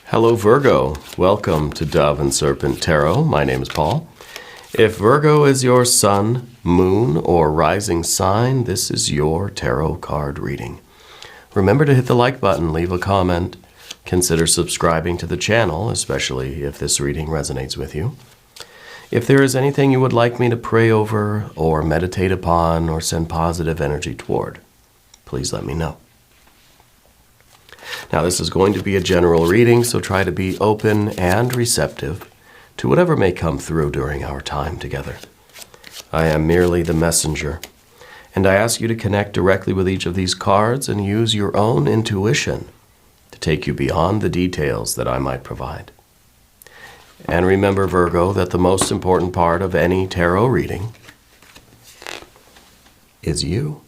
Hello Virgo, welcome to Dove and Serpent Tarot. My name is Paul. If Virgo is your sun, moon, or rising sign, this is your tarot card reading. Remember to hit the like button, leave a comment, consider subscribing to the channel, especially if this reading resonates with you. If there is anything you would like me to pray over or meditate upon or send positive energy toward, please let me know. Now, this is going to be a general reading, so try to be open and receptive to whatever may come through during our time together. I am merely the messenger, and I ask you to connect directly with each of these cards and use your own intuition to take you beyond the details that I might provide. And remember, Virgo, that the most important part of any tarot reading is you.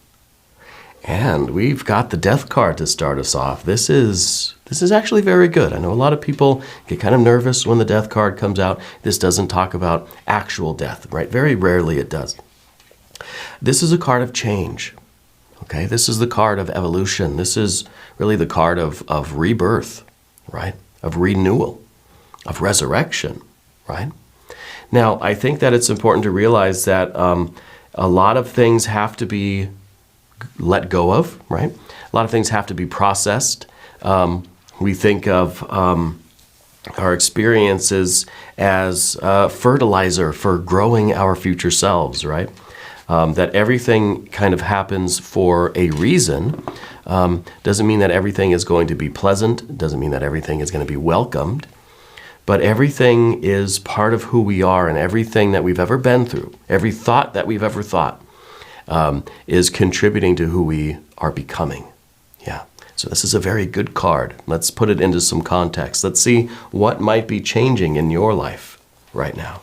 And we've got the death card to start us off. This is actually very good. I know a lot of people get kind of nervous when the death card comes out. This doesn't talk about actual death, right? Very rarely it does. This is a card of change, okay? This is the card of evolution. This is really the card of rebirth, right? Of renewal, of resurrection, right? Now, I think that it's important to realize that a lot of things have to be let go of, right? A lot of things have to be processed. We think of our experiences as fertilizer for growing our future selves, right? That everything kind of happens for a reason. Doesn't mean that everything is going to be pleasant. Doesn't mean that everything is going to be welcomed. But everything is part of who we are, and everything that we've ever been through, every thought that we've ever thought, is contributing to who we are becoming. Yeah. So this is a very good card. Let's put it into some context. Let's see what might be changing in your life right now.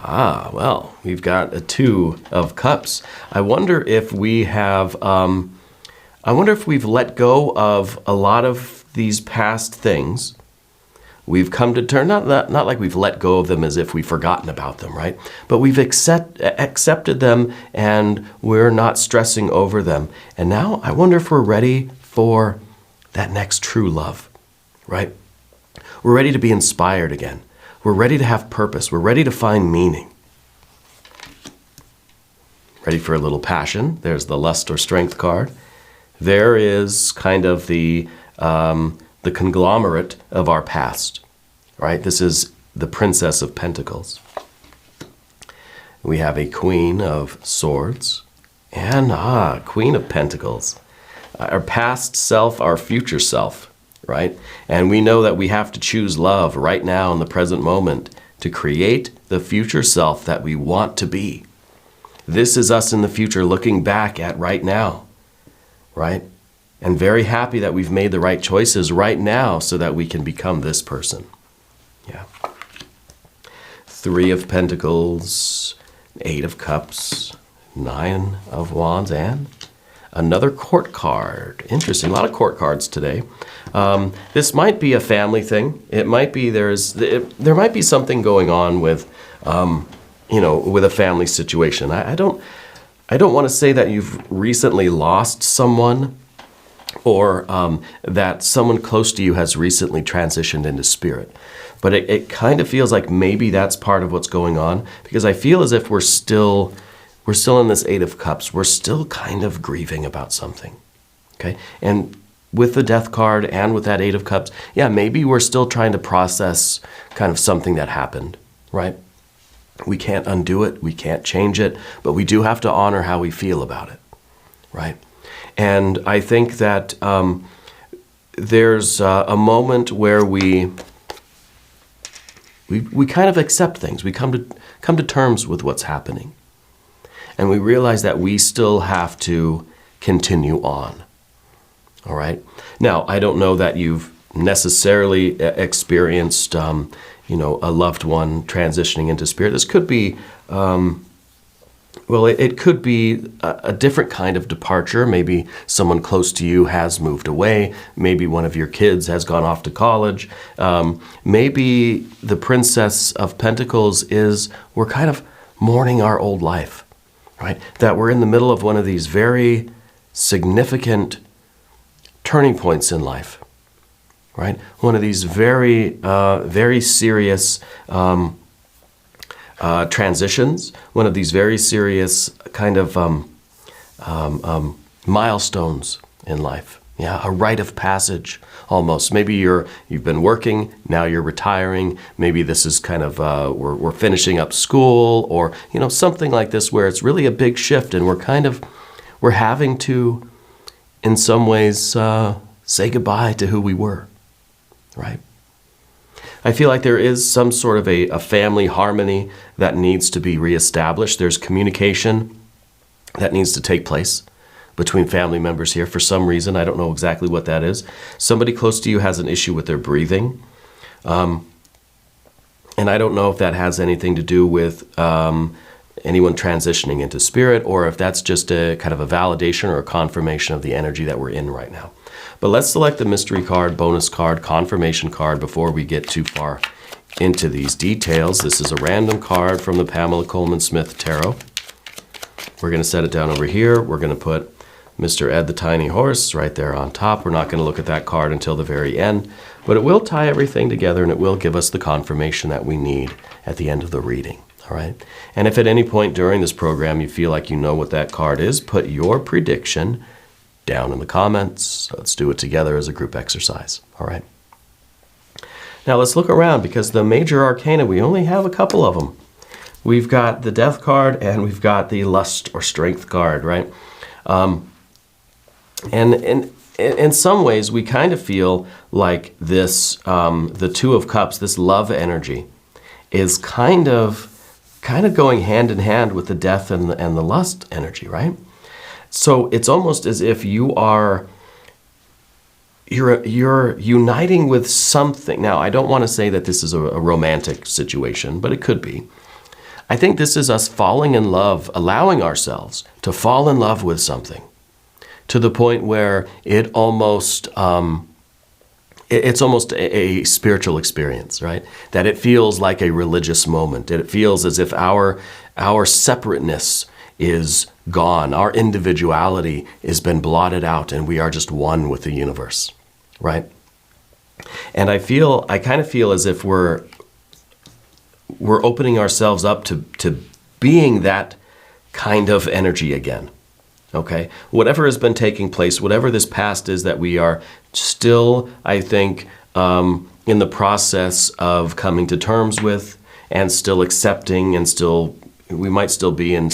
Well, we've got a Two of Cups. I wonder if we have, I wonder if we've let go of a lot of these past things. We've come to terms, not like we've let go of them as if we've forgotten about them, right? But we've accepted them, and we're not stressing over them. And now I wonder if we're ready for that next true love, right? We're ready to be inspired again. We're ready to have purpose. We're ready to find meaning. Ready for a little passion. There's the lust or strength card. There is kind of the conglomerate of our past, right? This is the Princess of Pentacles. We have a Queen of Swords and Queen of Pentacles. Our past self, our future self, right? And we know that we have to choose love right now in the present moment to create the future self that we want to be. This is us in the future looking back at right now, right? And very happy that we've made the right choices right now so that we can become this person. Yeah. Three of Pentacles, Eight of Cups, Nine of Wands, and another court card. Interesting, a lot of court cards today. This might be a family thing. It might be there might be something going on with, with a family situation. I don't want to say that you've recently lost someone, or that someone close to you has recently transitioned into spirit. But it kind of feels like maybe that's part of what's going on, because I feel as if we're still in this Eight of Cups. We're still kind of grieving about something, okay? And with the Death card and with that Eight of Cups, yeah, maybe we're still trying to process kind of something that happened, right? We can't undo it, we can't change it, but we do have to honor how we feel about it, right? And I think that there's a moment where we kind of accept things. We come to terms with what's happening. And we realize that we still have to continue on. All right? Now, I don't know that you've necessarily experienced, a loved one transitioning into spirit. This could be... it could be a different kind of departure. Maybe someone close to you has moved away. Maybe one of your kids has gone off to college. Maybe the Princess of Pentacles is we're kind of mourning our old life, right? That we're in the middle of one of these very significant turning points in life. right? One of these very serious transitions, one of these very serious kind of milestones in life. Yeah, a rite of passage almost. Maybe you've been working, now you're retiring. Maybe this is kind of we're finishing up school, or something like this, where it's really a big shift, and we're having to, in some ways, say goodbye to who we were, right? I feel like there is some sort of a family harmony that needs to be reestablished. There's communication that needs to take place between family members here for some reason. I don't know exactly what that is. Somebody close to you has an issue with their breathing. And I don't know if that has anything to do with anyone transitioning into spirit, or if that's just a kind of a validation or a confirmation of the energy that we're in right now. But let's select the mystery card, bonus card, confirmation card before we get too far into these details. This is a random card from the Pamela Coleman Smith Tarot. We're going to set it down over here. We're going to put Mr. Ed the Tiny Horse right there on top. We're not going to look at that card until the very end, but it will tie everything together, and it will give us the confirmation that we need at the end of the reading. All right. And if at any point during this program you feel like you know what that card is, put your prediction down in the comments. Let's do it together as a group exercise. All right. Now let's look around, because the major arcana, we only have a couple of them. We've got the Death card and we've got the Lust or Strength card, right? And in some ways, we kind of feel like this, the Two of Cups, this love energy, is kind of going hand in hand with the Death and the Lust energy, right? So it's almost as if you're uniting with something. Now, I don't want to say that this is a romantic situation, but it could be. I think this is us falling in love, allowing ourselves to fall in love with something, to the point where it's almost a spiritual experience, right? That it feels like a religious moment. It feels as if our separateness is gone. Our individuality has been blotted out, and we are just one with the universe, right? And I kind of feel as if we're opening ourselves up to being that kind of energy again. Okay? Whatever has been taking place, whatever this past is that we are still, I think, in the process of coming to terms with, and still accepting, and we might still be in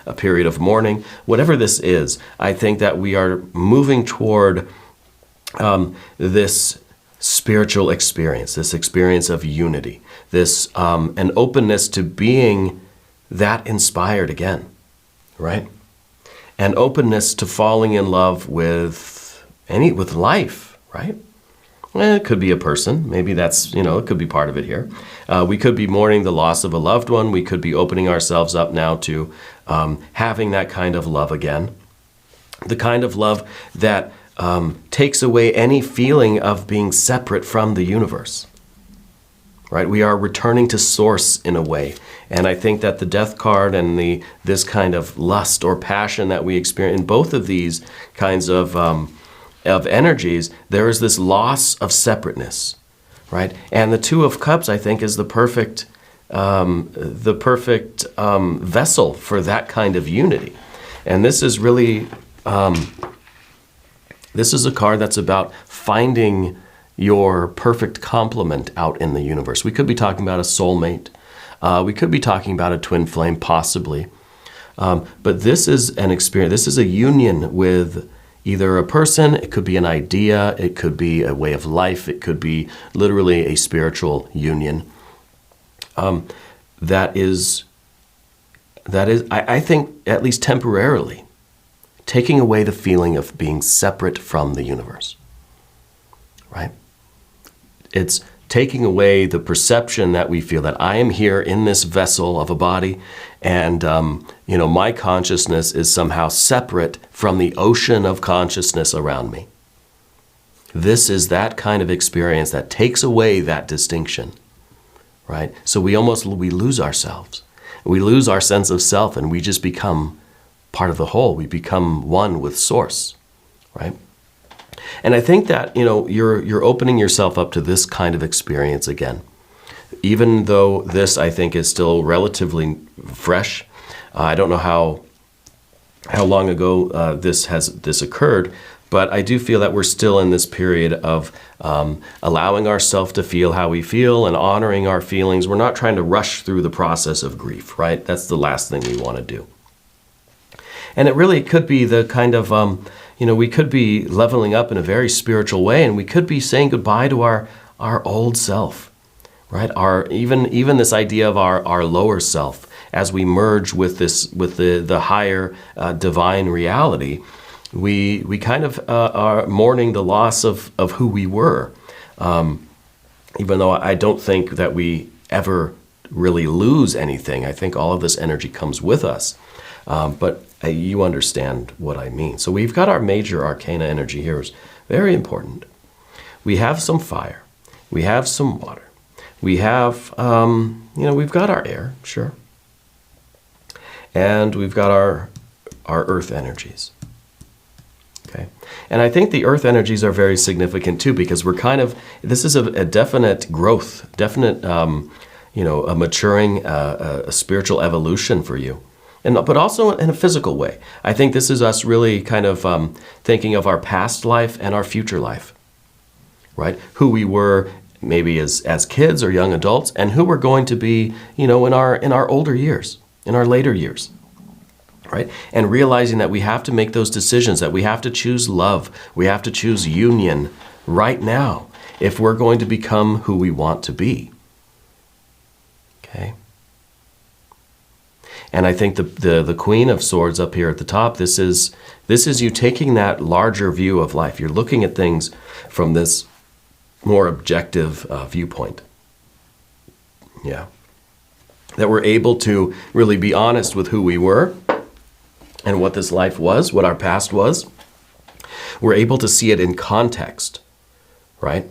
a period of mourning. Whatever this is, I think that we are moving toward this spiritual experience, this experience of unity, this an openness to being that inspired again, right? An openness to falling in love with life, right? It could be a person. Maybe that's, it could be part of it here. We could be mourning the loss of a loved one. We could be opening ourselves up now to having that kind of love again. The kind of love that takes away any feeling of being separate from the universe, right? We are returning to source in a way. And I think that the Death card and this kind of lust or passion that we experience in both of these kinds of energies, there is this loss of separateness, right? And the Two of Cups, I think, is the perfect vessel for that kind of unity. And this is really, this is a card that's about finding your perfect complement out in the universe. We could be talking about a soulmate. We could be talking about a twin flame, possibly. But this is an experience. This is a union with either a person, it could be an idea, it could be a way of life, it could be literally a spiritual union. That is, I think, at least temporarily, taking away the feeling of being separate from the universe, right? It's taking away the perception that we feel that I am here in this vessel of a body, and my consciousness is somehow separate from the ocean of consciousness around me. This is that kind of experience that takes away that distinction, right? So we lose ourselves. We lose our sense of self, and we just become part of the whole. We become one with source, right? And I think that, you're opening yourself up to this kind of experience again. Even though this, I think, is still relatively fresh. I don't know how long ago this occurred, but I do feel that we're still in this period of allowing ourselves to feel how we feel and honoring our feelings. We're not trying to rush through the process of grief, right? That's the last thing we want to do. And it really could be the kind of, we could be leveling up in a very spiritual way, and we could be saying goodbye to our old self, right? Even this idea of our lower self as we merge with the higher divine reality. We kind of are mourning the loss of who we were, even though I don't think that we ever really lose anything. I think all of this energy comes with us, but you understand what I mean. So we've got our major arcana energy here is very important. We have some fire, we have some water, we have, we've got our air, sure, and we've got our earth energies. Okay. And I think the earth energies are very significant too, because this is a definite growth, definite, a maturing, a spiritual evolution for you. But also in a physical way. I think this is us really kind of thinking of our past life and our future life, right? Who we were maybe as kids or young adults, and who we're going to be, in our older years, in our later years. Right? And realizing that we have to make those decisions, that we have to choose love, we have to choose union right now if we're going to become who we want to be. Okay? And I think the Queen of Swords up here at the top, this is you taking that larger view of life. You're looking at things from this more objective viewpoint. Yeah. That we're able to really be honest with who we were and what this life was, what our past was. We're able to see it in context, right?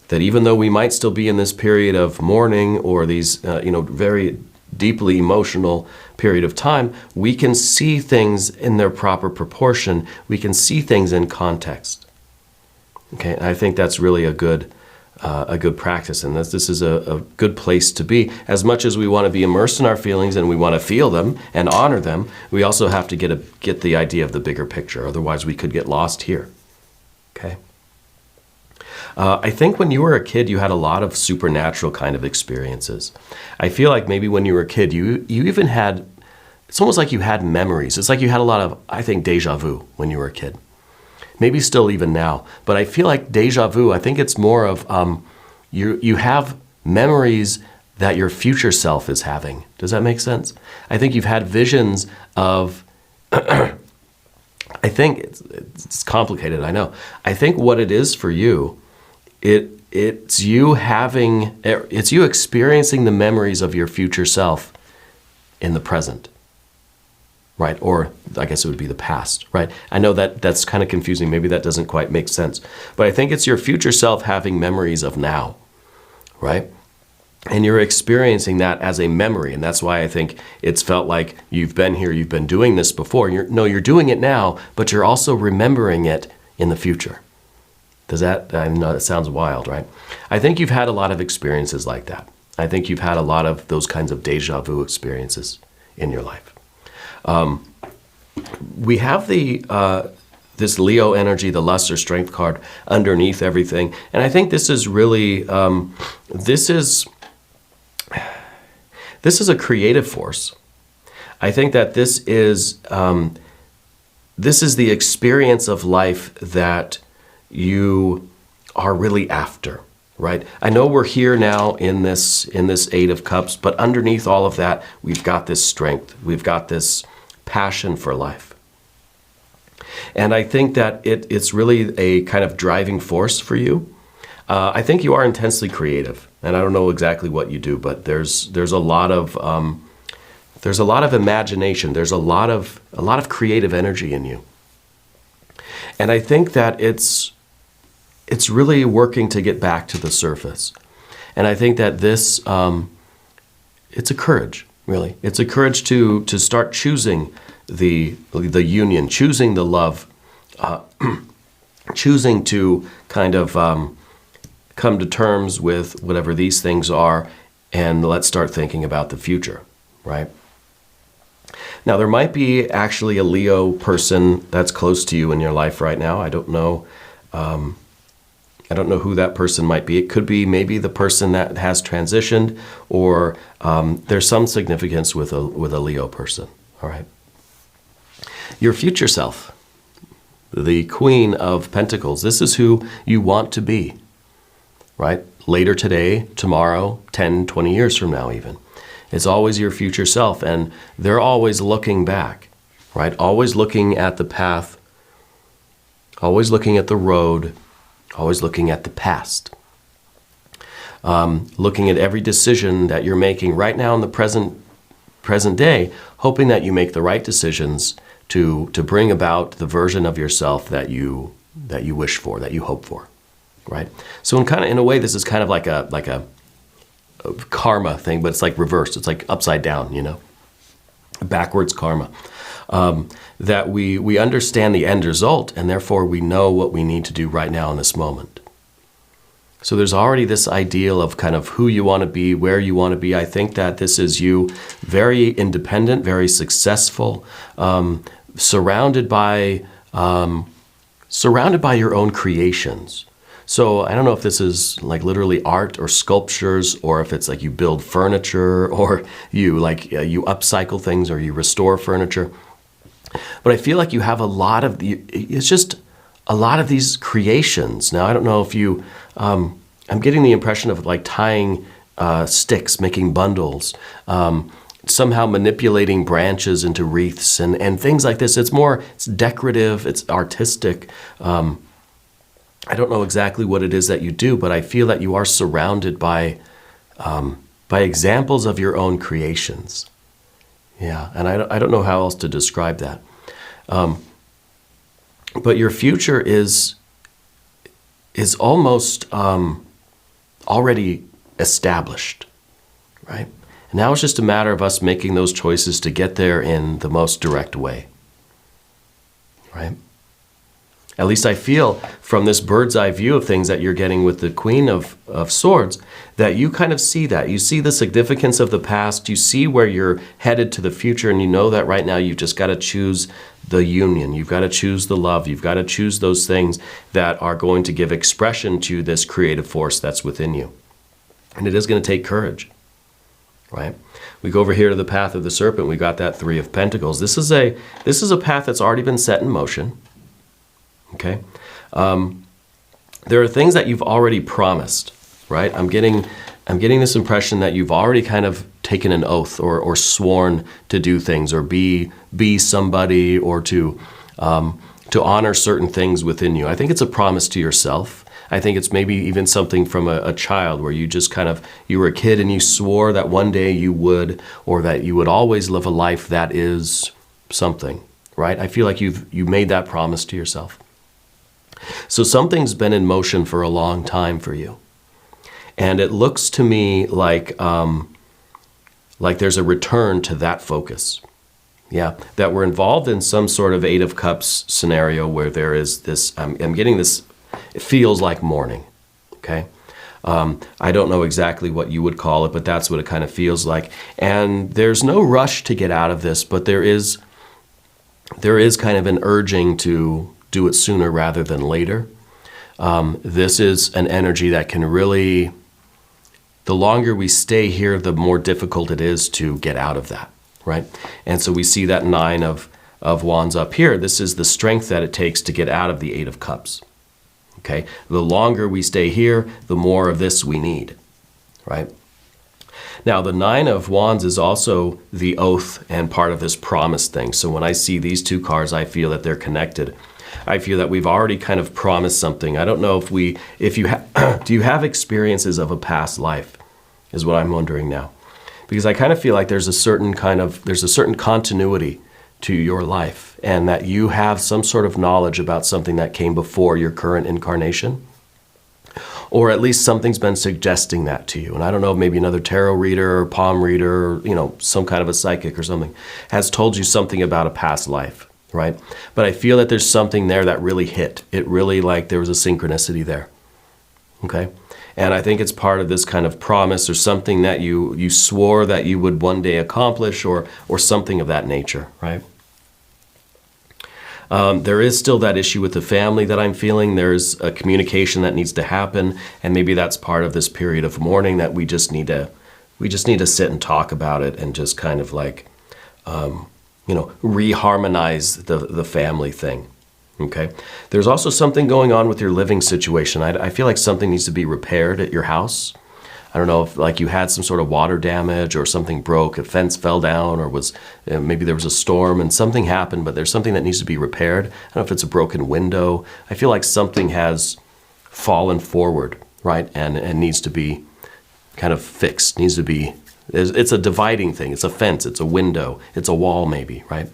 That even though we might still be in this period of mourning or these, very deeply emotional period of time, we can see things in their proper proportion. We can see things in context. Okay, and I think that's really a good practice, and this is a good place to be. As much as we want to be immersed in our feelings and we want to feel them and honor them, we also have to get the idea of the bigger picture. Otherwise, we could get lost here. Okay. I think when you were a kid, you had a lot of supernatural kind of experiences. I feel like maybe when you were a kid, you even had. It's almost like you had memories. It's like you had a lot of, I think, déjà vu when you were a kid. Maybe still even now, but I feel like déjà vu, I think it's more of you have memories that your future self is having. Does that make sense? I think you've had visions of, I think it's complicated, I know. I think what it is for you, it's you experiencing the memories of your future self in the present. Right? Or I guess it would be the past, right? I know that's kind of confusing. Maybe that doesn't quite make sense. But I think it's your future self having memories of now, right? And you're experiencing that as a memory. And that's why I think it's felt like you've been here, you've been doing this before. You're doing it now, but you're also remembering it in the future. I know that sounds wild, right? I think you've had a lot of experiences like that. I think you've had a lot of those kinds of déjà vu experiences in your life. We have this Leo energy, the lust or strength card, underneath everything, and I think this is really this is a creative force. I think that this is the experience of life that you are really after. Right? I know we're here now in this Eight of Cups, but underneath all of that, we've got this strength. We've got this passion for life. And I think that it's really a kind of driving force for you. I think you are intensely creative, and I don't know exactly what you do, but there's a lot of imagination. There's a lot of creative energy in you. And I think that it's really working to get back to the surface. And I think that this, it's a courage, really. It's a courage to start choosing the union, choosing the love, choosing to kind of come to terms with whatever these things are, and let's start thinking about the future, right? Now, there might be actually a Leo person that's close to you in your life right now. I don't know. I don't know who that person might be. It could be maybe the person that has transitioned, or there's some significance with a Leo person. All right. Your future self, the Queen of Pentacles. This is who you want to be, right? Later today, tomorrow, 10, 20 years from now even. It's always your future self, and they're always looking back, right? Always looking at the path, always looking at the road, always looking at the past. Looking at every decision that you're making right now in the present day, hoping that you make the right decisions to bring about the version of yourself that you wish for, that you hope for, right? So in a way, this is kind of like a karma thing, but it's like reversed. It's like upside down, backwards karma. That we understand the end result, and therefore we know what we need to do right now in this moment. So there's already this ideal of kind of who you want to be, where you want to be. I think that this is you, very independent, very successful, surrounded by your own creations. So I don't know if this is like literally art or sculptures, or if it's like you build furniture, or you upcycle things, or you restore furniture. But I feel like you have it's just a lot of these creations. Now, I don't know if you, I'm getting the impression of like tying sticks, making bundles, somehow manipulating branches into wreaths and things like this. It's decorative, it's artistic. I don't know exactly what it is that you do, but I feel that you are surrounded by examples of your own creations. Yeah, and I don't know how else to describe that. But your future is almost already established, right? And now it's just a matter of us making those choices to get there in the most direct way, right? At least I feel from this bird's eye view of things that you're getting with the Queen of Swords, that you kind of see that. You see the significance of the past, you see where you're headed to the future, and you know that right now you've just got to choose the union. You've got to choose the love. You've got to choose those things that are going to give expression to this creative force that's within you. And it is going to take courage, right? We go over here to the path of the serpent. We got that Three of Pentacles. This is a path that's already been set in motion. Okay, there are things that you've already promised, right? I'm getting this impression that you've already kind of taken an oath or sworn to do things, or be somebody, or to honor certain things within you. I think it's a promise to yourself. I think it's maybe even something from a child, where you just you were a kid and you swore that one day you would, or that you would always live a life that is something, right? I feel like you made that promise to yourself. So something's been in motion for a long time for you. And it looks to me like there's a return to that focus. Yeah, that we're involved in some sort of Eight of Cups scenario where there is this, I'm getting this, it feels like mourning, okay? I don't know exactly what you would call it, but that's what it kind of feels like. And there's no rush to get out of this, but there is kind of an urging to do it sooner rather than later. This is an energy that can really, the longer we stay here, the more difficult it is to get out of that, right? And so we see that Nine of Wands up here. This is the strength that it takes to get out of the Eight of Cups, okay? The longer we stay here, the more of this we need, right? Now, the Nine of Wands is also the oath and part of this promise thing. So when I see these two cards, I feel that they're connected. I feel that we've already kind of promised something. I don't know if do you have experiences of a past life, is what I'm wondering now. Because I kind of feel like there's a certain continuity to your life, and that you have some sort of knowledge about something that came before your current incarnation. Or at least something's been suggesting that to you. And I don't know, maybe another tarot reader or palm reader, or, some kind of a psychic or something has told you something about a past life. right? But I feel that there's something there that really hit. It really, like, there was a synchronicity there, okay? And I think it's part of this kind of promise or something that you swore that you would one day accomplish, or something of that nature, right? There is still that issue with the family that I'm feeling. There's a communication that needs to happen, and maybe that's part of this period of mourning that we just need to sit and talk about it and just kind of like, reharmonize the family thing. Okay. There's also something going on with your living situation. I feel like something needs to be repaired at your house. I don't know if like you had some sort of water damage or something broke, a fence fell down, or maybe there was a storm and something happened, but there's something that needs to be repaired. I don't know if it's a broken window. I feel like something has fallen forward, right? And needs to be kind of fixed, it's a dividing thing. It's a fence, it's a window, it's a wall maybe, right?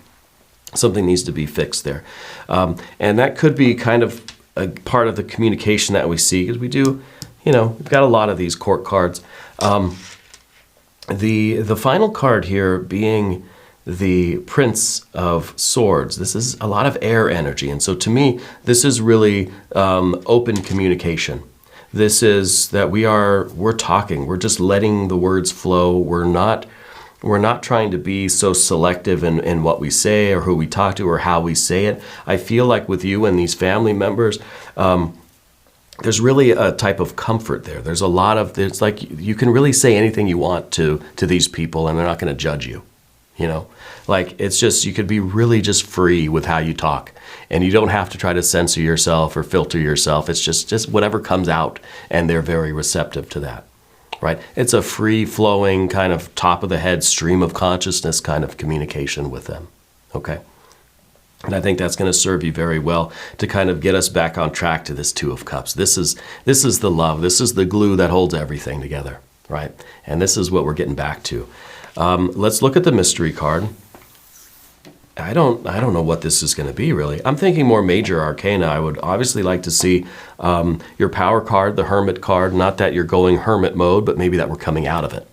Something needs to be fixed there. And that could be kind of a part of the communication that we see, because we do, we've got a lot of these court cards. The final card here being the Prince of Swords. This is a lot of air energy. And so to me, this is really open communication. This is that we're talking. We're just letting the words flow. We're not trying to be so selective in what we say or who we talk to or how we say it. I feel like with you and these family members, there's really a type of comfort there. There's it's like you can really say anything you want to these people and they're not going to judge you. Like it's just, you could be really just free with how you talk, and you don't have to try to censor yourself or filter yourself. It's just whatever comes out, and they're very receptive to that, right? It's a free flowing kind of top of the head stream of consciousness kind of communication with them. Okay. And I think that's going to serve you very well to kind of get us back on track to this Two of Cups. This is the love. This is the glue that holds everything together, right? And this is what we're getting back to. Let's look at the mystery card. I don't know what this is going to be, really. I'm thinking more major arcana. I would obviously like to see your power card, the Hermit card. Not that you're going hermit mode, but maybe that we're coming out of it,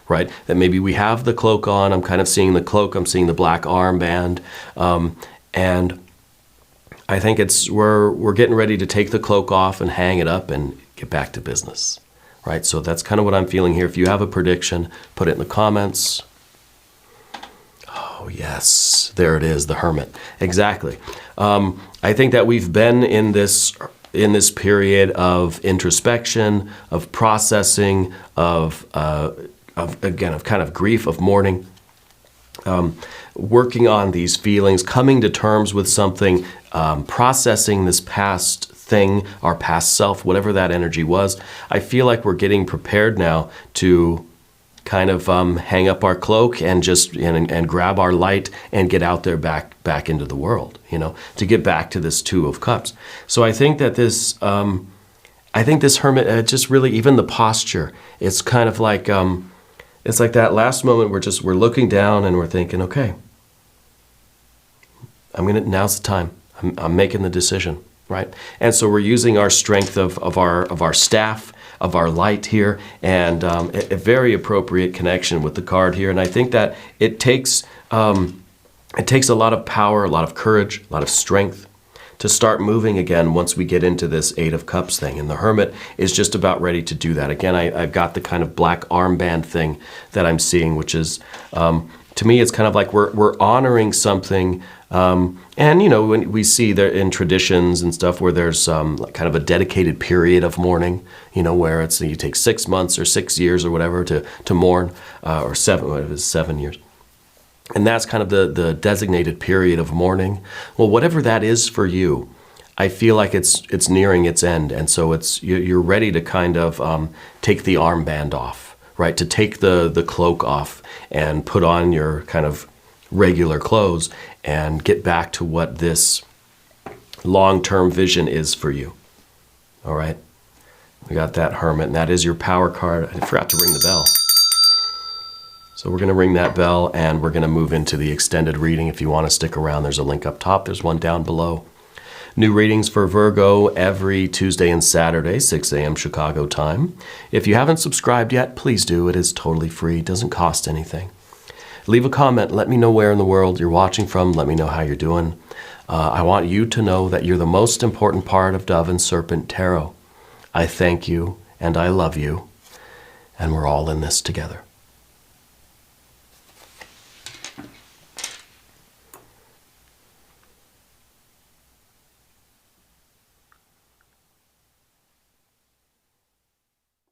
right? That maybe we have the cloak on. I'm kind of seeing the cloak. I'm seeing the black armband. And I think we're getting ready to take the cloak off and hang it up and get back to business, right? So that's kind of what I'm feeling here. If you have a prediction, put it in the comments. Oh, yes, there it is, the Hermit. Exactly. I think that we've been in this period of introspection, of processing, of kind of grief, of mourning. Working on these feelings, coming to terms with something, processing this past thing, our past self, whatever that energy was. I feel like we're getting prepared now to kind of hang up our cloak and just and grab our light and get out there back into the world, to get back to this Two of Cups. So I think that this Hermit, just really, even the posture, it's kind of like, it's like that last moment we're looking down and we're thinking, okay, now's the time. I'm making the decision, right? And so we're using our strength of our staff, of our light here, and a very appropriate connection with the card here. And I think that it takes a lot of power, a lot of courage, a lot of strength to start moving again once we get into this Eight of Cups thing. And the Hermit is just about ready to do that. Again, I've got the kind of black armband thing that I'm seeing, which is, to me, it's kind of like we're honoring something. And, when we see there in traditions and stuff where there's kind of a dedicated period of mourning, where it's you take 6 months or 6 years or whatever to mourn, or 7 years. And that's kind of the designated period of mourning. Well, whatever that is for you, I feel like it's nearing its end. And so you're ready to kind of take the armband off, right? To take the cloak off and put on your kind of regular clothes and get back to what this long-term vision is for you. All right? We got that Hermit, and that is your power card. I forgot to ring the bell. So we're going to ring that bell, and we're going to move into the extended reading. If you want to stick around, there's a link up top. There's one down below. New readings for Virgo every Tuesday and Saturday, 6 a.m. Chicago time. If you haven't subscribed yet, please do. It is totally free. It doesn't cost anything. Leave a comment. Let me know where in the world you're watching from. Let me know how you're doing. I want you to know that you're the most important part of Dove and Serpent Tarot. I thank you and I love you, and we're all in this together.